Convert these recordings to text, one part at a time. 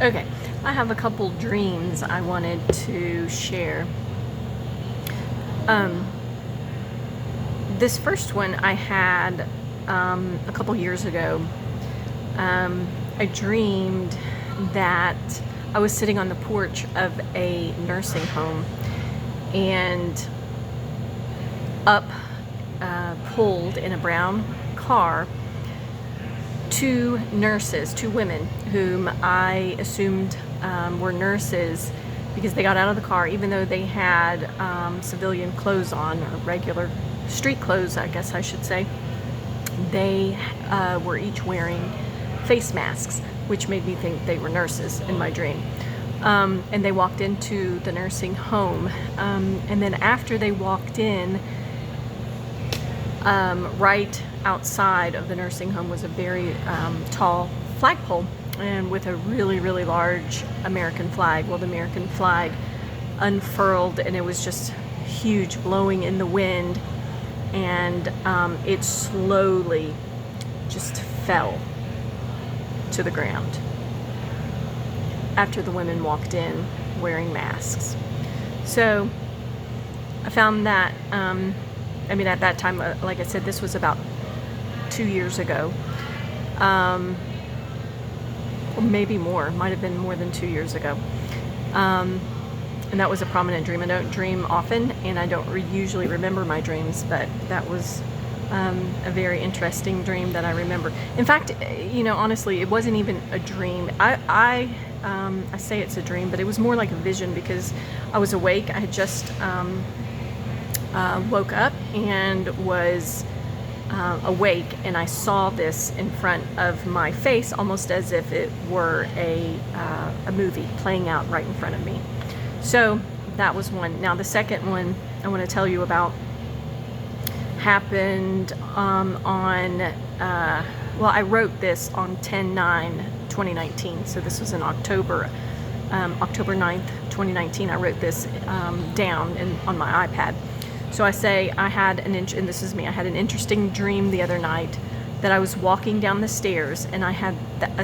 Okay, I have a couple dreams I wanted to share. Um, this first one I had a couple years ago. I dreamed that I was sitting on the porch of a nursing home, and up pulled in a brown car two nurses, two women whom I assumed were nurses because they got out of the car, even though they had civilian clothes on, or regular street clothes, I guess I should say. They were each wearing face masks, which made me think they were nurses in my dream. And they walked into the nursing home. And then after they walked in, right outside of the nursing home was a very tall flagpole, and with a really, really large American flag. Well, the American flag unfurled, and it was just huge, blowing in the wind, and it slowly just fell to the ground after the women walked in wearing masks. So I found that, at that time, like I said, this was about 2 years ago, or maybe more, might have been more than 2 years ago. And that was a prominent dream. I don't dream often, and I don't usually remember my dreams, but that was a very interesting dream that I remember. In fact, honestly, it wasn't even a dream. I say it's a dream, but it was more like a vision, because I was awake. I had just woke up and was awake, and I saw this in front of my face, almost as if it were a movie playing out right in front of me. So that was one. Now the second one I want to tell you about happened I wrote this on 10/9/2019, so this was in October 9th, 2019. I wrote this down on my iPad. So I say I had and this is me, I had an interesting dream the other night that I was walking down the stairs, and I had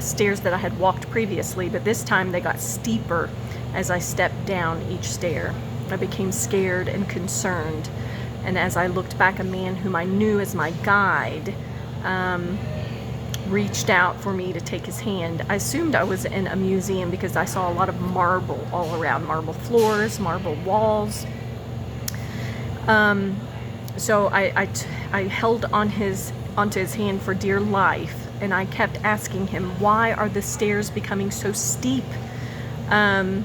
stairs that I had walked previously, but this time they got steeper as I stepped down each stair. I became scared and concerned, and as I looked back, a man whom I knew as my guide reached out for me to take his hand. I assumed I was in a museum because I saw a lot of marble all around, marble floors, marble walls. So I held onto his hand for dear life, and I kept asking him, why are the stairs becoming so steep? And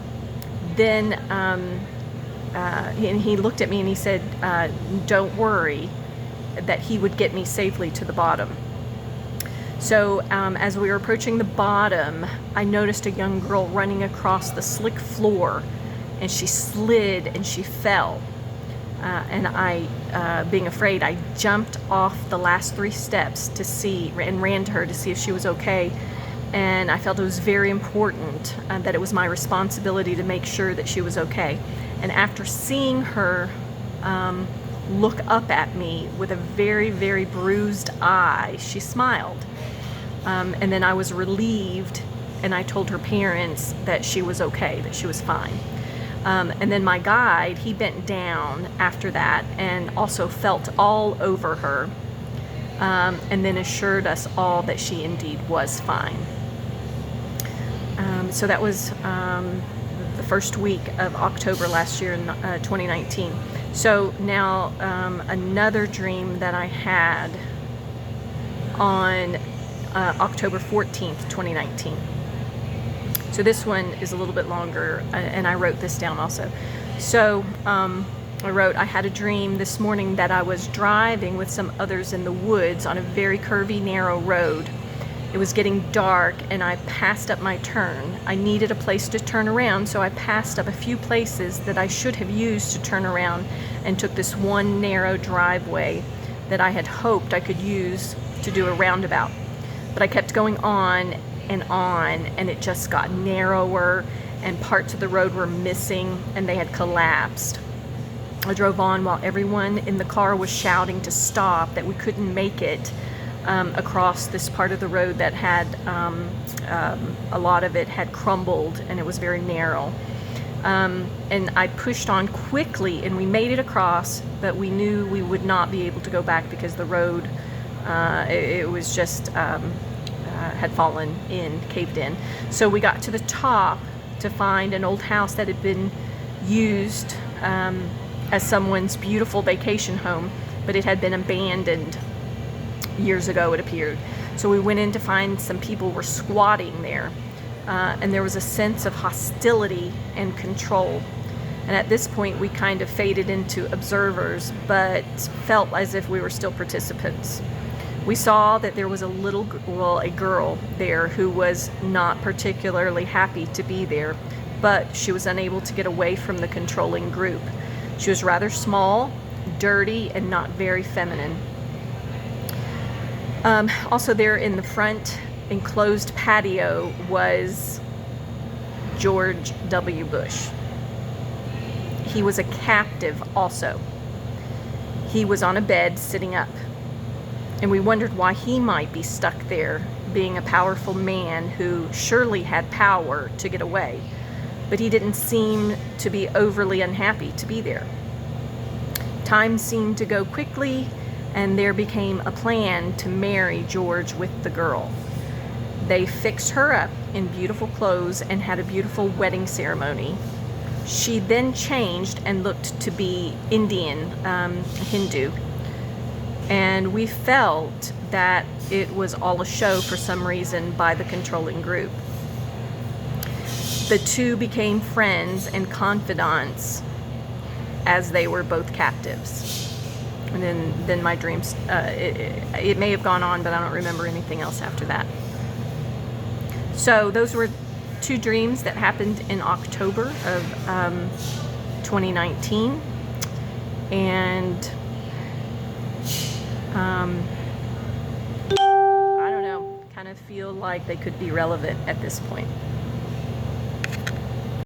he looked at me and he said, don't worry, that he would get me safely to the bottom. So as we were approaching the bottom, I noticed a young girl running across the slick floor, and she slid and she fell. And I, being afraid, I jumped off the last 3 steps and ran to her to see if she was okay. And I felt it was very important that it was my responsibility to make sure that she was okay. And after seeing her look up at me with a very, very bruised eye, she smiled. And then I was relieved, and I told her parents that she was okay, that she was fine. And then my guide, he bent down after that and also felt all over her, and then assured us all that she indeed was fine. So that was the first week of October last year in 2019. So now another dream that I had on October 14th, 2019. So this one is a little bit longer, and I wrote this down also. So I wrote, I had a dream this morning that I was driving with some others in the woods on a very curvy, narrow road. It was getting dark, and I passed up my turn. I needed a place to turn around, so I passed up a few places that I should have used to turn around, and took this one narrow driveway that I had hoped I could use to do a roundabout. But I kept going on, and it just got narrower, and parts of the road were missing, and they had collapsed. I drove on while everyone in the car was shouting to stop, that we couldn't make it across this part of the road that had A lot of it had crumbled and it was very narrow. And I pushed on quickly and we made it across, but we knew we would not be able to go back because the road, it was just, had fallen in, caved in. So we got to the top to find an old house that had been used as someone's beautiful vacation home, but it had been abandoned years ago, it appeared. So we went in to find some people were squatting there, and there was a sense of hostility and control. And at this point we kind of faded into observers, but felt as if we were still participants. We saw that there was a girl there who was not particularly happy to be there, but she was unable to get away from the controlling group. She was rather small, dirty, and not very feminine. Also there in the front enclosed patio was George W. Bush. He was a captive also. He was on a bed sitting up. And we wondered why he might be stuck there, being a powerful man who surely had power to get away. But he didn't seem to be overly unhappy to be there. Time seemed to go quickly, and there became a plan to marry George with the girl. They fixed her up in beautiful clothes and had a beautiful wedding ceremony. She then changed and looked to be Indian, Hindu. And we felt that it was all a show for some reason by the controlling group. The two became friends and confidants as they were both captives. And then my dreams, it may have gone on, but I don't remember anything else after that. So those were two dreams that happened in October of 2019. And I don't know, kind of feel like they could be relevant at this point.